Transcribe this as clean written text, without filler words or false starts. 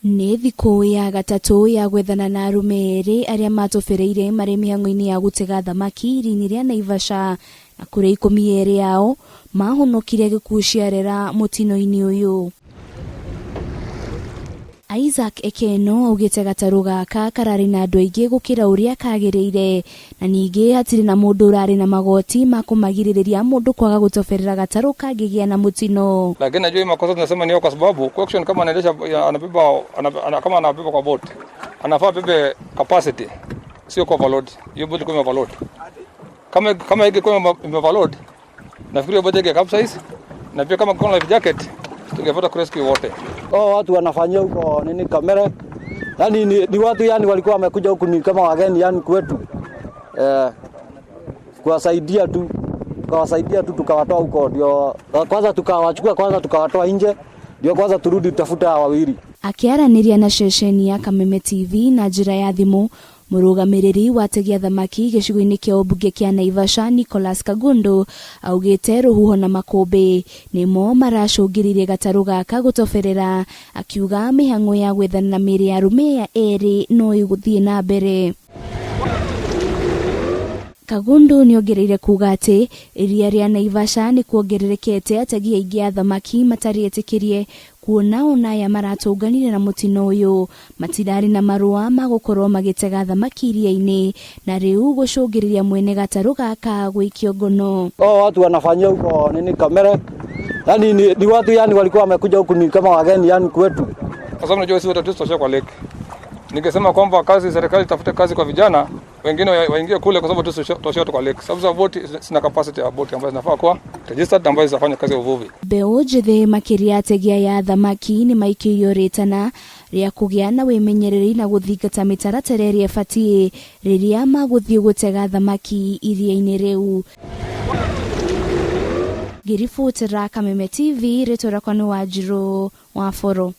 Nĩ thikũ ya gatatũ ya gwethana na arũme erĩ arĩa matobereire marĩ mĩhang'o-inĩ ya gũtega thamaki iria-inĩ rĩa Naivasha, na kũrĩa 12 yao mahonokire gĩkuũ ciarera mũtino-inĩ ũyũ. Isaac Ekeno augĩte gatarũ gaka kararĩ na andũ aingĩ gũkĩra ũrĩa kagĩrĩire, na ningĩ hatirĩ na mũndũ ũrarĩ na magoti ma kũmagirĩrĩria mũndũ kwaga gũtoberera gatarũ kangĩgĩa na mũtino. Lakini najua hii makosa tunasema ni kwa sababu question kama anaendesha kama anabeba kwa boat anafaa bebe capacity, sio kwa overload. Hiyo boat kwa overload. Kama hiki kwa overload nafikiri boat yake capsize, na pia kama kuna life jacket tungepata rescue wote. Watu wanafanyia huko nini kamera. Yaani ni watu yani walikuwa wamekuja huku ni kama wageni yani kwetu. Kuwasaidia tu tukawatoa huko, ndio kwanza tukawachukua, kwanza tukawatoa nje, ndio kwanza turudi tutafuta wawili. Akiaranĩria na ceceni ya Kameme TV na njĩra ya thimũ, mũrũgamĩrĩri wa ategi a thamaki gĩcigo-inĩ kĩa ũmbunge kĩa Naivasha Nicholas Kagundu augĩte rũhuho na makũmbĩ nĩmo maracũngĩrĩirie gatarũ gaka gũtoberera, akiuga mĩhang'o ya gwethana na mĩĩrĩ ya arũme erĩ no ĩgũthiĩ na mbere. Kagundu nĩongereire kuga atĩ iria rĩa Naivasha nĩ kuongererekete ategi aingĩ a thamaki matarĩ etĩkĩrie, kuona onaya maratũnganire na mũtino ũyũ matirarĩ na marũa ma gũkorwo magĩtega thamaki iria-inĩ, na rĩu gũcũngĩrĩria mwene gatarũ gaka gũikio ngono. Watu wanafanyia huko nini kamera. Yaani ni watu yani walikuwa wamekuja huku ni kama wageni yani kwetu. Kwa sababu najua sisi wote tutosha kwa lake. Ningesema kwamba kazi serikali tafute kazi kwa vijana, wengine waingie kule kwa sababu tutosha kwa lake. Sababu boti sina capacity ya boti ambayo zinafaa kwa registered ambayo zinafanya kazi ya uvuvi. Mbeũ njĩthĩ makĩria ategi ya thamaki nĩ maikĩirio rĩtana rĩa kũgĩa na wĩmenyereri na gũthingata mĩtaratara ĩrĩa ĩbatiĩ rĩrĩa magũthiĩ gũtega thamaki iria-inĩ rĩu. Ngĩribotera Kameme TV, rĩtwa rĩakwa nĩ Wanjirũ Waboro.